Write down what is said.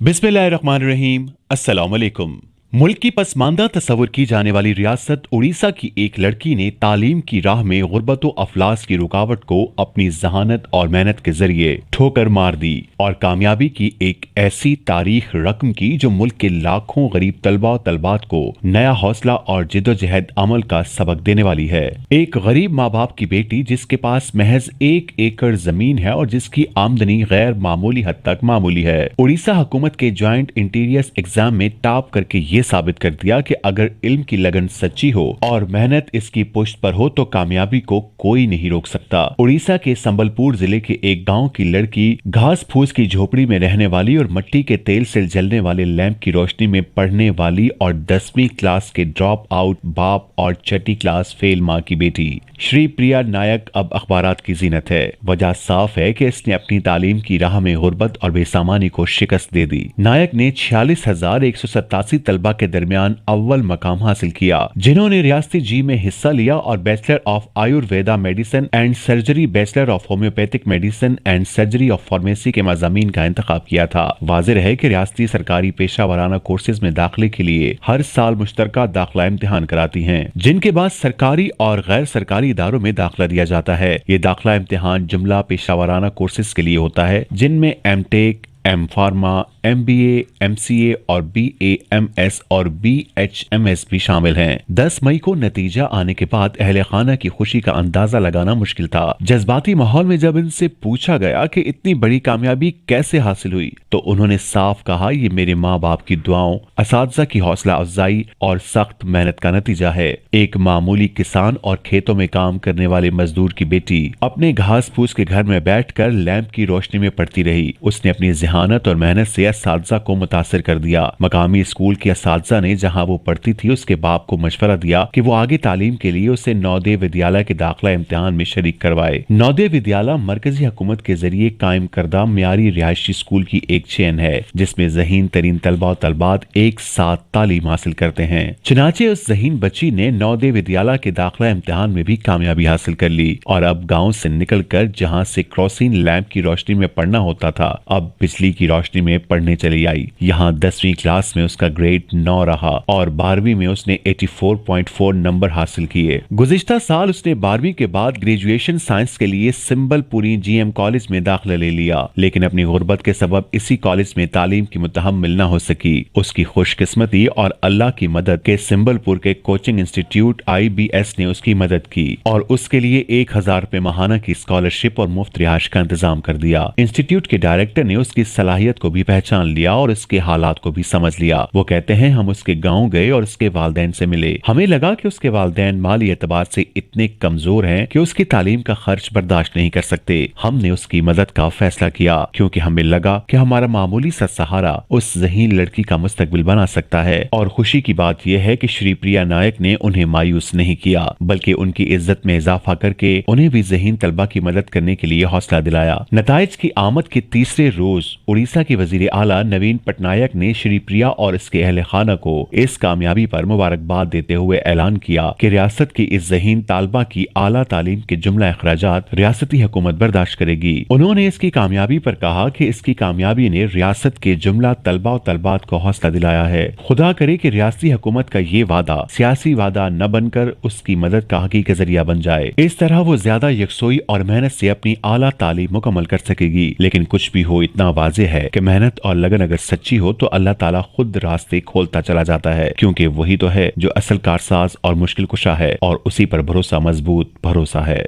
बिस्मिल्लाहिर्रहमानिर्रहीम। अस्सलाम वालेकुम। मुल्क की पसमानदा तस्वुर की जाने वाली रियासत उड़ीसा की एक लड़की ने तालीम की राह में गुर्बत व अफलास की रुकावट को अपनी जहानत और मेहनत के जरिए ठोकर मार दी और कामयाबी की एक ऐसी तारीख रकम की जो मुल्क के लाखों गरीब तलबा और तलबात को नया हौसला और जिद्दोजहद अमल का सबक देने वाली है। एक गरीब माँ बाप की बेटी जिसके पास महज 1 एकड़ जमीन है और जिसकी आमदनी गैर मामूली हद तक मामूली है, उड़ीसा हुकूमत के ज्वाइंट इंटीरियर्स एग्जाम में टॉप करके ये साबित कर दिया कि अगर इल्म की लगन सच्ची हो और मेहनत इसकी पुष्ट पर हो तो कामयाबी को कोई नहीं रोक सकता। उड़ीसा के संबलपुर जिले के एक गांव की लड़की घास फूस की झोपड़ी में रहने वाली और मिट्टी के तेल से जलने वाले लैंप की रोशनी में पढ़ने वाली और 10वीं क्लास के ड्रॉप आउट बाप और छठी क्लास फेल माँ की बेटी श्री प्रिया नायक अब अखबारात की जीनत है। वजह साफ है कि इसने अपनी तालीम की राह में गुर्बत और बेसामानी को शिकस्त दे दी। नायक ने 46,187 तलबा के दरमियान अव्वल मकाम हासिल किया, जिन्होंने रियासती जी में हिस्सा लिया और bachelor of Ayurveda medicine and surgery, bachelor of homeopathic medicine and surgery of pharmacy के मज़ामीन का इंतखाब किया था। वाज़ेह है कि रियासती सरकारी पेशा वाराना कोर्सेज में दाखिले के लिए हर साल मुश्तरका दाखिला इम्तिहान कराती हैं, जिनके बाद सरकारी और गैर सरकारी इदारों में दाखिला दिया जाता है। ये दाखिला इम्तिहान जुमला पेशा वाराना कोर्सेज के लिए होता है, जिनमें M Tech, M pharma, MBA, MCA और BAMS और BHMS भी शामिल हैं। 10 मई को नतीजा आने के बाद अहले खाना की खुशी का अंदाजा लगाना मुश्किल था। जज्बाती माहौल में जब इनसे पूछा गया कि इतनी बड़ी कामयाबी कैसे हासिल हुई तो उन्होंने साफ कहा, ये मेरे माँ बाप की दुआओं, असातिज़ा की हौसला अफजाई और सख्त मेहनत का नतीजा है। एक मामूली किसान और खेतों में काम करने वाले मजदूर की बेटी अपने घास फूस के घर में बैठकर लैंप की रोशनी में पढ़ती रही। उसने अपनी जहानत और मेहनत से असातिज़ा को मुतासिर कर दिया। मकामी स्कूल के असातिज़ा ने जहां वो पढ़ती थी उसके बाप को मशवरा दिया कि वो आगे तालीम के लिए उसे नवोदय विद्यालय के दाखिला इम्तिहान में शरीक करवाए। नवोदय विद्यालय मरकजी हुकूमत के जरिए कायम करदा मियारी रिहायशी स्कूल की एक चेन है, जिसमें ज़हीन तरीन तलबा और तलबात एक साथ तालीम हासिल करते हैं। चुनाचे उस ज़हीन बच्ची ने नवोदय विद्यालय के दाखिला इम्तिहान में भी कामयाबी हासिल कर ली और अब गाँव से निकल कर जहाँ से क्रोसिन लैंप की रोशनी में पढ़ना होता था, अब बिजली की रोशनी में पढ़ने चली आई। यहाँ 10वीं क्लास में उसका ग्रेड 9 रहा और 12वीं में उसने 84.4 नंबर हासिल किए। गुज़िश्ता साल उसने 12वीं के बाद ग्रेजुएशन साइंस के लिए सिंबलपुरी GM कॉलेज में दाखिला ले लिया, लेकिन अपनी गुर्बत के सबब इसी कॉलेज में तालीम की मुतहम्मिल न हो सकी। उसकी खुशकिस्मती और अल्लाह की मदद के सिंबलपुर के कोचिंग इंस्टीट्यूट IBS ने उसकी मदद की और उसके लिए 1000 रुपए माहाना की स्कॉलरशिप और मुफ्त रिहाइश का इंतजाम कर दिया। इंस्टीट्यूट के डायरेक्टर ने उसकी सलाहियत को भी पहचान लिया और इसके हालात को भी समझ लिया। वो कहते हैं, हम उसके गांव गए और उसके वालदैन से मिले। हमें लगा कि उसके वालदैन माली एतबार से इतने कमजोर हैं कि उसकी तालीम का खर्च बर्दाश्त नहीं कर सकते। हमने उसकी मदद का फैसला किया क्योंकि हमें लगा कि हमारा मामूली सा सहारा उस ज़हीन लड़की का मुस्तकबिल बना सकता है। और खुशी की बात यह है कि श्री प्रिया नायक ने उन्हें मायूस नहीं किया, बल्कि उनकी इज्जत में इजाफा करके उन्हें भी ज़हीन तलबा की मदद करने के लिए हौसला दिलाया। नताइज की आमद के तीसरे रोज उड़ीसा की वजीर आला नवीन पटनायक ने श्री प्रिया और इसके अहले खाना को इस कामयाबी पर मुबारकबाद देते हुए ऐलान किया कि रियासत की इस ज़हीन तालबा की आला तालीम के जुमला अखराजात रियासती हुकूमत बर्दाश्त करेगी। उन्होंने इसकी कामयाबी पर कहा कि इसकी कामयाबी ने रियासत के जुमला तलबा और तलबात को हौसला दिलाया है। खुदा करे कि रियासती हुकूमत का ये वादा सियासी वादा न बनकर उसकी मदद का हकीकी जरिया बन जाए। इस तरह वो ज्यादा यकसोई और मेहनत से अपनी आला तालीम मुकम्मल कर सकेगी। लेकिन कुछ भी हो, इतना वाज़ेह है कि मेहनत और लगन अगर सच्ची हो तो अल्लाह ताला खुद रास्ते खोलता चला जाता है, क्योंकि वही तो है जो असल कारसाज और मुश्किल कुशा है और उसी पर भरोसा मजबूत भरोसा है।